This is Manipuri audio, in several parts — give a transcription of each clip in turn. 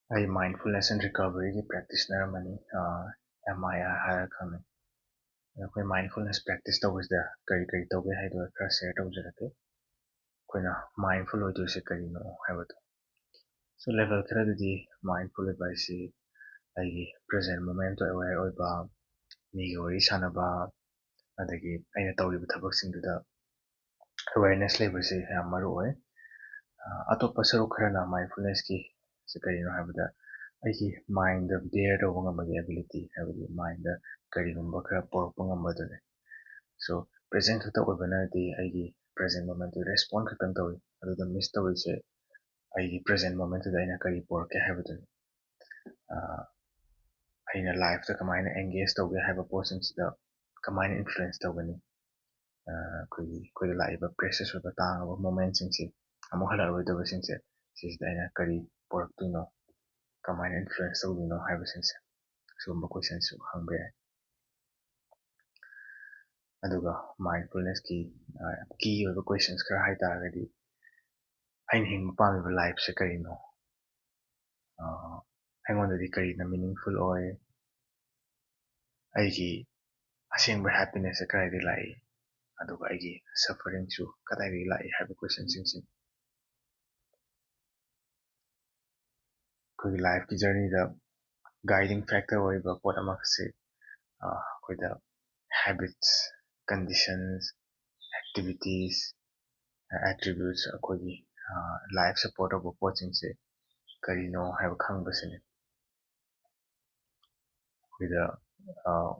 I mindfulness and recovery की practitioner अमनी MIR हायर खमे कोई mindfulness practice तौबसदा करी तौबे हाइदो खरा share तौजरके Koyna mindful ओइदोसे करिनो हाइबतो so level खरददी mindful advice ꯑꯩꯒꯤ present moment aware ꯑꯣꯏꯕ ꯃꯤꯒꯤ ꯋꯥꯔꯤ ꯁꯥꯟꯅꯕ ꯑꯗꯒꯤ ꯑꯩꯅ ꯇꯧꯔꯤꯕ ꯊꯕꯛꯁꯤꯡꯗꯨꯗ awareness ꯂꯩꯕꯁꯤ ꯌꯥꯝ ꯃꯔꯨꯑꯣꯏ ꯑꯇꯣꯞꯄ ꯁꯔꯨꯛ ꯈꯔꯅ mindfulness की ꯁꯤ ꯀꯔꯤꯅꯣ ꯍꯥꯏꯕꯗ ꯑꯩꯒꯤ ꯃꯥꯏꯟꯗ ꯕꯤꯌꯔ ꯇꯧꯕ ꯉꯝꯕꯒꯤ ꯑꯦꯕꯤꯂꯤꯇꯤ ꯍꯥꯏꯕꯗꯤ ꯃꯥꯏꯟꯗ ꯀꯔꯤꯒꯨꯝꯕ ꯈꯔ ꯄꯣꯔꯛꯄ ꯉꯝꯕꯗꯨꯅꯤ ꯁꯣ ꯄ꯭ꯔꯦꯖꯦꯟ ꯈꯛꯇ ꯑꯣꯏꯕꯅꯗꯤ ꯑꯩꯒꯤ ꯄ꯭ꯔꯦꯖꯦꯟ ꯃꯣꯃꯦꯟꯇꯨ ꯔꯦꯁꯄꯣꯟ ꯈꯛꯇꯪ ꯇꯧꯏ ꯑꯗꯨꯗ ꯃꯤꯁ ꯇꯧꯔꯤꯁꯦ ꯑꯩꯒꯤ ꯄ꯭ꯔꯦꯖꯦꯟ ꯃꯣꯃꯦꯟꯇꯨꯗ ꯑꯩꯅ ꯀꯔꯤ ꯄꯣꯔꯛꯀꯦ ꯍꯥꯏꯕꯗꯨꯅꯤ ꯑꯩꯅ ꯂꯥꯏꯐꯇ ꯀꯃꯥꯏꯅ ꯑꯦꯡꯒꯦꯖ ꯇꯧꯒꯦ ꯍꯥꯏꯕ ꯄꯣꯠꯁꯤꯡꯁꯤꯗ ꯀꯃꯥꯏꯅ ꯏꯟꯐ꯭ꯂꯨꯌꯦꯟꯁ ꯇꯧꯒꯅꯤ ꯑꯩꯈꯣꯏꯗ ꯂꯥꯛꯏꯕ ꯄ꯭ꯔꯦꯁꯦꯁ ꯑꯣꯏꯕ ꯇꯥꯡꯉꯕ ꯃꯣꯃꯦꯟꯠꯁꯤꯡꯁꯤ ꯑꯃꯨꯛ ꯍꯜꯂꯛꯑꯔꯣꯏꯗꯕꯁꯤꯡꯁꯦ ꯁꯤꯁꯤꯗ ꯑꯩꯅ ꯀꯔꯤ ꯄꯣꯔꯛꯇꯣꯏꯅꯣ ꯀꯃꯥꯏꯅ ꯏꯟꯐ꯭ꯂꯨꯌꯦꯟꯁ ꯇꯧꯗꯣꯏꯅꯣ ꯍꯥꯏꯕꯁꯤꯡꯁꯦ ꯁꯤꯒꯨꯝꯕ ꯀꯣꯏꯁꯟꯁꯨ ꯍꯪꯕ ꯌꯥꯏ ꯑꯗꯨꯒ ꯃꯥꯏꯟꯗꯐꯨꯜꯅꯦꯁꯀꯤ ꯀꯤ ꯑꯣꯏꯕ ꯀꯣꯏꯁꯟꯁ ꯈꯔ ꯍꯥꯏꯇꯥꯔꯒꯗꯤ ꯑꯩꯅ ꯍꯤꯡꯕ ꯄꯥꯝꯃꯤꯕ ꯂꯥꯏꯐꯁꯦ ꯀꯔꯤꯅꯣ ꯑꯩꯉꯣꯟꯗꯗꯤ ꯀꯔꯤꯅ ꯃꯤꯅꯤꯡꯐꯨꯜ ꯑꯣꯏ ꯑꯩꯒꯤ ꯑꯁꯦꯡꯕ ꯍꯦꯄꯤꯅꯦꯁꯁꯦ ꯀꯗꯥꯏꯗꯒꯤ ꯂꯥꯛꯏ ꯑꯗꯨꯒ ꯑꯩꯒꯤ ꯁꯐꯔꯤꯡꯁꯨ ꯀꯗꯥꯏꯗꯒꯤ ꯂꯥꯛꯏ ꯍꯥꯏꯕ ꯀꯣꯏꯁꯟꯁꯤꯡꯁꯤ ꯑꯩꯈꯣꯏꯒꯤ ꯂꯥꯏꯐꯀꯤ ꯖꯔꯅꯤꯗ ꯒꯥꯏꯗꯤꯡ ꯐꯦꯛꯇꯔ ꯑꯣꯏꯕ ꯄꯣꯠ ꯑꯃꯁꯤ ꯑꯩꯈꯣꯏꯗ habits, conditions, activities, attributes ꯑꯩꯈꯣꯏꯒꯤ ꯂꯥꯏꯐ ꯁꯄꯣꯔꯠ ꯇꯧꯕ ꯄꯣꯠꯁꯤꯡꯁꯦ ꯀꯔꯤꯅꯣ ꯍꯥꯏꯕ ꯈꯪꯕꯁꯤꯅꯤ ꯑꯩꯈꯣꯏꯗ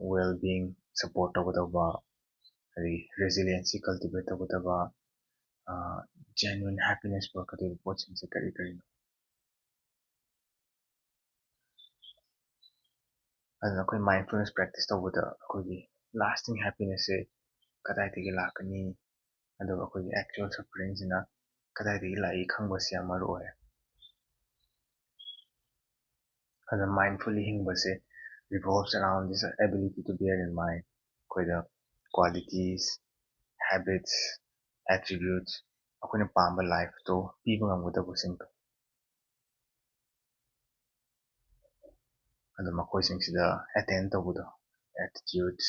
ꯋꯦꯜ ꯕꯤꯡ ꯁꯄꯣꯔꯠ ꯇꯧꯒꯗꯧꯕ ꯑꯗꯒꯤ ꯔꯦꯁꯤꯂꯤꯌꯦꯟꯁꯤ ꯀꯜꯇꯤꯚꯦꯠ ꯇꯧꯒꯗꯕ ꯖꯦꯟꯌꯨꯏꯟ ꯍꯦꯄꯤꯅꯦꯁ ꯄꯨꯔꯛꯀꯗꯧꯕ ꯄꯣꯠꯁꯤꯡꯁꯦ ꯀꯔꯤ ꯀꯔꯤꯅꯣ ꯑꯗꯨꯅ ꯑꯩꯈꯣꯏ ꯃꯥꯏꯟꯗꯐꯨꯜꯅꯦꯁ ꯄ꯭ꯔꯦꯛꯇꯤꯁ ꯇꯧꯕꯗ ꯑꯩꯈꯣꯏꯒꯤ ꯂꯥꯁꯇꯤꯡ ꯍꯦꯄꯤꯅꯦꯁꯁꯦ ꯀꯗꯥꯏꯗꯒꯤ ꯂꯥꯛꯀꯅꯤ ꯑꯗꯨꯒ ꯑꯩꯈꯣꯏꯒꯤ ꯑꯦꯛꯆꯨꯑꯦꯜ ꯁꯐꯔꯤꯡꯁꯤꯅ ꯀꯗꯥꯏꯗꯒꯤ ꯂꯥꯛꯏ ꯈꯪꯕꯁꯤ ꯌꯥꯝ ꯃꯔꯨ ꯑꯣꯏ ꯑꯗꯨꯅ ꯃꯥꯏꯟꯗꯐꯨꯜꯂꯤ ꯍꯤꯡꯕꯁꯦ revolves around this ability to bear in mind ꯑꯩꯈꯣꯏꯗ qualities, habits, attributes ꯑꯩꯈꯣꯏꯅ ꯄꯥꯝꯕ ꯂꯥꯏꯐꯇꯣ ꯄꯤꯕ ꯉꯝꯒꯗꯕꯁꯤꯡꯗꯣ ꯑꯗꯨ ꯃꯈꯣꯏꯁꯤꯡꯁꯤꯗ ꯑꯦꯇꯦꯟ ꯇꯧꯕꯗꯣ attitudes,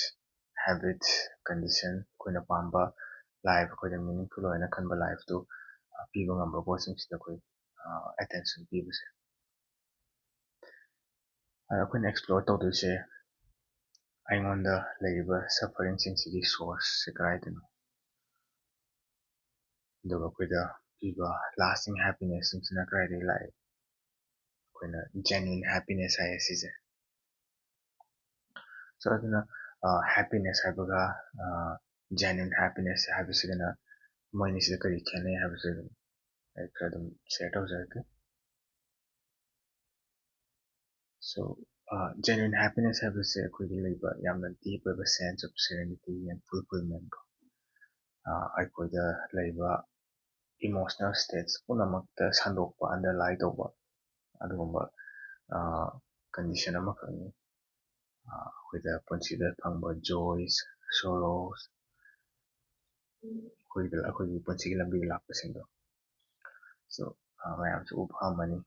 habits, condition ꯑꯩꯈꯣꯏꯅ ꯄꯥꯝꯕ ꯂꯥꯏꯐ ꯑꯩꯈꯣꯏꯗ ꯃꯤꯅꯤꯡꯐꯨꯜ ꯑꯣꯏꯅ ꯈꯟꯕ ꯂꯥꯏꯐꯇꯨ ꯄꯤꯕ ꯉꯝꯕ ꯄꯣꯠꯁꯤꯡꯁꯤꯗ ꯑꯩꯈꯣꯏ ꯑꯦꯇꯦꯟꯁꯟ ꯄꯤꯕꯁꯦ ꯑꯩꯈꯣꯏꯅ ꯑꯦꯛꯁꯄ꯭ꯂꯣꯔ ꯇꯧꯗꯣꯏꯁꯦ ꯑꯩꯉꯣꯟꯗ ꯂꯩꯔꯤꯕ ꯁꯐꯔꯤꯡꯁꯤꯡꯁꯤꯒꯤ ꯁꯣꯔꯁꯁꯦ ꯀꯗꯥꯏꯗꯅꯣ ꯑꯗꯨꯒ ꯑꯩꯈꯣꯏꯗ ꯄꯤꯕ ꯂꯥꯁꯇꯤꯡ ꯍꯦꯄꯤꯅꯦꯁꯁꯤꯡꯁꯤꯅ ꯀꯗꯥꯏꯗꯒꯤ ꯂꯥꯛꯏ ꯑꯩꯈꯣꯏꯅ ꯖꯦꯟꯌꯨꯏꯟ ꯍꯦꯄꯤꯅꯦꯁ ꯍꯥꯏꯌꯦ ꯁꯤꯁꯦ ꯁꯣ ꯑꯗꯨꯅ ꯍꯦꯄꯤꯅꯦꯁ ꯍꯥꯏꯕꯒ ꯖꯦꯟꯌꯨꯏꯟ ꯍꯦꯄꯤꯅꯦꯁ ꯍꯥꯏꯕꯁꯤꯒꯅ ꯃꯣꯏꯅꯤꯁꯤꯗ ꯀꯔꯤ ꯈꯦꯠꯅꯩ ꯍꯥꯏꯕꯁꯦ ꯑꯗꯨꯝ ꯑꯩ ꯈꯔ ꯑꯗꯨꯝ ꯁꯦꯌꯔ ꯇꯧꯖꯔꯛꯀꯦ ꯁꯣ ꯖꯦꯟꯌꯨꯏꯟ ꯍꯦꯄꯤꯅꯦꯁ ꯍꯥꯏꯕꯁꯦ ꯑꯩꯈꯣꯏꯒꯤ ꯂꯩꯕ ꯌꯥꯝꯅ ꯗꯤꯞ ꯑꯣꯏꯕ ꯁꯦꯟꯁ ꯑꯣꯐ ꯁꯦꯔꯦꯅꯤꯇꯤ ꯑꯦꯟ ꯐꯨꯜꯐꯤꯜꯃꯦꯟ ꯀꯣ ꯑꯩꯈꯣꯏꯗ ꯂꯩꯕ ꯏꯃꯣꯁꯅꯦꯜ ꯁ꯭ꯇꯦꯠꯁ ꯄꯨꯝꯅꯃꯛꯇ ꯁꯟꯗꯣꯛꯄ ꯑꯟꯗꯔꯂꯥꯏ ꯇꯧꯕ ꯑꯗꯨꯒꯨꯝꯕ ꯀꯟꯗꯤꯁꯟ ꯑꯃꯈꯛꯅꯤ ꯑꯩꯈꯣꯏꯗ ꯄꯨꯟꯁꯤꯗ ꯐꯪꯕ ꯖꯣꯏꯁ ꯁꯣꯔꯣꯁ ꯑꯩꯈꯣꯏꯒꯤ ꯄꯨꯟꯁꯤꯒꯤ ꯂꯝꯕꯤꯗ ꯂꯥꯛꯄꯁꯤꯡꯗꯣ ꯁꯣ ꯃꯌꯥꯝꯁꯨ ꯎꯕ ꯐꯪꯒꯅꯤ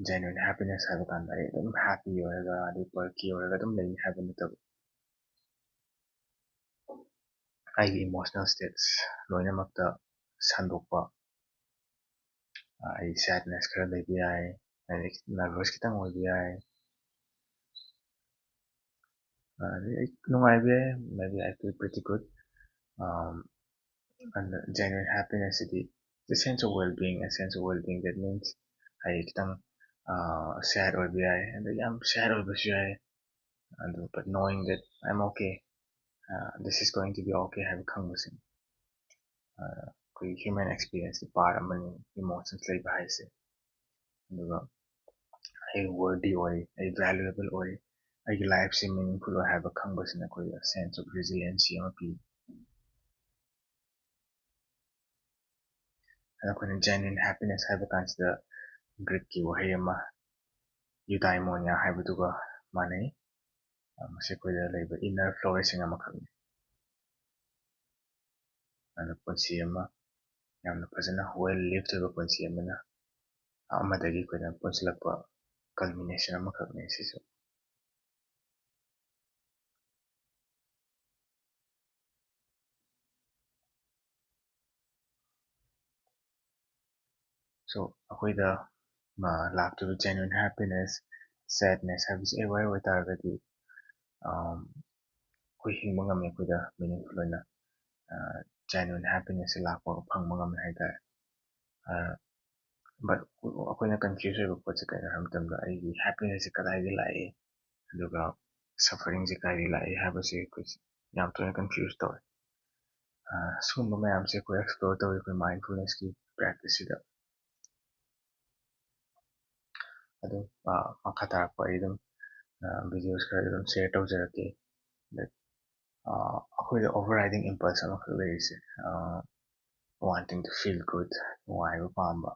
ꯖꯦꯟꯌꯨꯏꯟ ꯍꯦꯄꯤꯅꯦꯁ ꯍꯥꯏꯕ ꯀꯥꯟꯗ ꯑꯩ ꯑꯗꯨꯝ ꯍꯦꯄꯤ ꯑꯣꯏꯔꯒ ꯑꯗꯩ ꯄꯔꯀꯤ ꯑꯣꯏꯔꯒ ꯑꯗꯨꯝ ꯂꯩ ꯍꯥꯏꯕ ꯅꯠꯇꯕ ꯑꯩꯒꯤ ꯏꯃꯣꯁꯅꯦꯜ ꯁ꯭ꯇꯦꯠꯁ ꯂꯣꯏꯅꯃꯛꯇ ꯁꯟꯗꯣꯛꯄ ꯑꯩ ꯁꯦꯗꯅꯦꯁ ꯈꯔ ꯂꯩꯕ ꯌꯥꯏ ꯑꯗꯩ ꯅꯔꯚꯁ ꯈꯤꯇꯪ ꯑꯣꯏꯕ ꯌꯥꯏ ꯑꯗꯩ ꯑꯩ ꯅꯨꯡꯉꯥꯏꯕ ꯌꯥꯏ maybe I feel pretty good and genuine happiness is the sense of well-being a sense of well-being that means ꯑꯩ ꯈꯤꯇꯪ sad ꯑꯣꯏꯕ ꯌꯥꯏ ꯑꯗꯩ ꯌꯥꯝ sad ꯑꯣꯏꯕꯁꯨ ꯌꯥꯏ ꯑꯗꯨ but knowing that I'm okay this is going to be okay ꯍꯥꯏꯕ ꯈꯪꯕꯁꯤꯅꯤ ꯑꯩꯈꯣꯏꯒꯤ ꯍ꯭ꯌꯨꯃꯦꯟ ꯑꯦꯛꯁꯄꯤꯔꯤꯌꯦꯟꯁꯀꯤ ꯄꯥꯔꯠ ꯑꯃꯅꯤ ꯏꯃꯣꯁꯟꯁ ꯂꯩꯕ ꯍꯥꯏꯁꯦ ꯑꯗꯨꯒ ꯑꯩ ꯋꯔꯗꯤ ꯑꯣꯏ ꯑꯩ ꯚꯦꯂꯨꯑꯦꯕꯜ ꯑꯣꯏ ꯑꯩꯒꯤ ꯂꯥꯏꯐꯁꯤ ꯃꯤꯅꯤꯡꯐꯨꯜ ꯑꯣꯏ ꯍꯥꯏꯕ ꯈꯪꯕꯁꯤꯅ ꯑꯩꯈꯣꯏꯗ ꯁꯦꯟꯁ ꯑꯣꯐ ꯔꯤꯖꯤꯂꯤꯌꯦꯟꯁꯤ ꯑꯃ ꯄꯤ ꯑꯗ ꯑꯩꯈꯣꯏꯅ ꯖꯦꯟꯌꯨꯏꯟ ꯍꯦꯄꯤꯅꯦꯁ ꯍꯥꯏꯕ ꯀꯥꯟꯁꯤꯗ ꯒ꯭ꯔꯤꯛꯀꯤ ꯋꯥꯍꯩ ꯑꯃ ꯌꯨꯗꯥꯏꯃꯣꯅꯤꯌꯥ ꯍꯥꯏꯕꯗꯨꯒ ꯃꯥꯟꯅꯩ ꯃꯁꯤ ꯑꯩꯈꯣꯏꯗ ꯂꯩꯕ ꯏꯟꯅꯔ ꯐ꯭ꯂꯣꯔꯤꯁꯤꯡ ꯑꯃꯈꯛꯅꯤ ꯑꯗꯨꯅ ꯄꯨꯟꯁꯤ ꯑꯃ ꯌꯥꯝꯅ ꯐꯖꯅ ꯋꯦꯜ ꯂꯤꯚ ꯑꯣꯏꯕ ꯄꯨꯟꯁꯤ ꯑꯃꯅ ꯑꯃꯗꯒꯤ ꯑꯩꯈꯣꯏꯅ ꯄꯨꯟꯁꯤꯜꯂꯛꯄ culmination ꯑꯃꯈꯛꯅꯤ ꯁꯤꯁꯨ. So ꯑꯩꯈꯣꯏꯗ ꯂꯥꯛꯇꯣꯏꯕ genuine happiness, sadness ꯍꯥꯏꯕꯁꯤ aware ꯑꯣꯏꯇꯥꯔꯒꯗꯤ ꯑꯩꯈꯣꯏ ꯍꯤꯡꯕ ꯉꯝꯃꯤ, ꯑꯩꯈꯣꯏꯗ meaningful ꯑꯣꯏꯅ genuine happiness ꯂꯥꯛꯄ ꯐꯪꯕ ꯉꯝꯃꯤ ꯍꯥꯏꯇꯥꯔꯦ. But ꯑꯩꯈꯣꯏꯅ confuse ꯑꯣꯏꯕ ꯄꯣꯠꯁꯦ ꯀꯩꯅꯣ ꯍꯥꯏꯕ ꯃꯇꯝꯗ ꯑꯩꯒꯤ happiness ꯀꯗꯥꯏꯗꯒꯤ ꯂꯥꯛꯏ ꯑꯗꯨꯒ ꯁꯐꯔꯤꯡꯁꯦ ꯀꯗꯥꯏꯗꯒꯤ ꯂꯥꯛꯏ ꯍꯥꯏꯕꯁꯤ ꯑꯩꯈꯣꯏ ꯌꯥꯝ ꯇꯣꯏꯅ confuse ꯇꯧꯋꯦ. ꯁꯤꯒꯨꯝꯕ ꯃꯌꯥꯝꯁꯦ ꯑꯩꯈꯣꯏ explore ꯇꯧꯋꯤ ꯑꯩꯈꯣꯏ mindfulnessꯀꯤ practiceꯁꯤꯗ. ꯑꯗꯨꯝ ꯃꯈꯥ ꯇꯥꯔꯛꯄ ꯑꯩ ꯑꯗꯨꯝ ꯚꯤꯗꯤꯑꯣꯁ ꯈꯔ ꯑꯗꯨꯝ ꯁꯦꯌꯔ ꯇꯧꯖꯔꯛꯀꯦ. ꯑꯩꯈꯣꯏꯗ overriding impulse ꯑꯃꯈꯛ ꯂꯩꯔꯤꯁꯦ, wanting to feel good, ꯅꯨꯡꯉꯥꯏꯕ ꯄꯥꯝꯕ.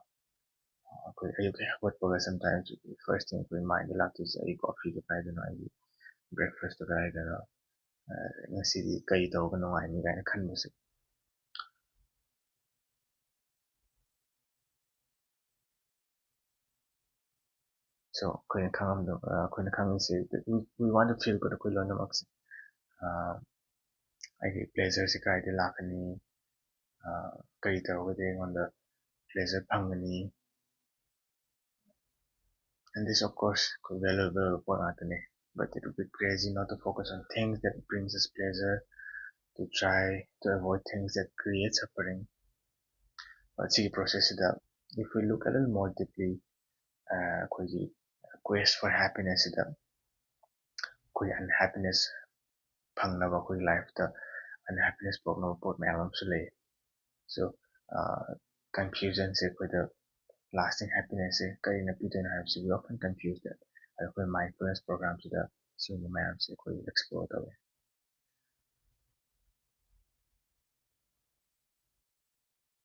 ꯑꯩꯈꯣꯏ ꯑꯌꯨꯛ ꯍꯦꯛ ꯍꯧꯒꯠꯄꯒ sometimes first thing ꯑꯩꯈꯣꯏ ꯃꯥꯏꯟꯗ ꯂꯥꯛꯇꯣꯏꯁꯦ ꯑꯩ ꯀꯣꯐꯤꯗꯣ ꯀꯥꯏꯗꯅꯣ, ꯑꯩꯒꯤ ꯕ꯭ꯔꯦꯛꯐꯥꯁꯇꯣ ꯀꯥꯏꯗꯅꯣ, ꯉꯁꯤꯗꯤ ꯀꯩ ꯇꯧꯔꯒ ꯅꯨꯡꯉꯥꯏꯅꯤ ꯀꯥꯏꯅ ꯈꯟꯕꯁꯦ. So ꯑꯩꯈꯣꯏꯅ ꯈꯪꯉꯤꯁꯦ we want to feel good ꯑꯩꯈꯣꯏ ꯂꯣꯏꯅꯃꯛꯁꯦ. ꯑꯩꯒꯤ ꯄ꯭ꯂꯦꯖꯔꯁꯦ ꯀꯥꯏꯗꯒꯤ ꯂꯥꯛꯀꯅꯤ, ꯀꯔꯤ ꯇꯧꯔꯒꯗꯤ ꯑꯩꯉꯣꯟꯗ pleasure ꯐꯪꯒꯅꯤ. And this of course could valuable for ꯉꯥꯛꯇꯅꯤ. But it would be crazy not to focus on things that brings us pleasure, to try to avoid things that create suffering. ꯁꯤꯒꯤ ꯄ꯭ꯔꯣꯁꯦꯁꯁꯤꯗ if we look a little more deeply, ꯑꯩꯈꯣꯏꯒꯤ quest for happiness ꯁꯤꯗ ꯑꯩꯈꯣꯏ unhappiness ꯐꯪꯅꯕ ꯑꯩꯈꯣꯏꯒꯤ ꯂꯥꯏꯐꯇ unhappiness ꯄꯣꯛꯅꯕ ꯄꯣꯠ ꯃꯌꯥꯝ ꯑꯃꯁꯨ ꯂꯩ. So confusionꯁꯦ ꯑꯩꯈꯣꯏꯗ lasting happiness ꯁꯦ ꯀꯔꯤꯅ ꯄꯤꯗꯣꯏꯅꯣ ꯍꯥꯏꯕꯁꯤ we often confuse that. ꯑꯩꯈꯣꯏ mindfulness ꯄ꯭ꯔꯣꯒ꯭ꯔꯥꯝꯁꯤꯗ ꯁꯤꯒꯨꯝꯕ ꯃꯌꯥꯝꯁꯦ ꯑꯩꯈꯣꯏ explore ꯇꯧꯋꯦ.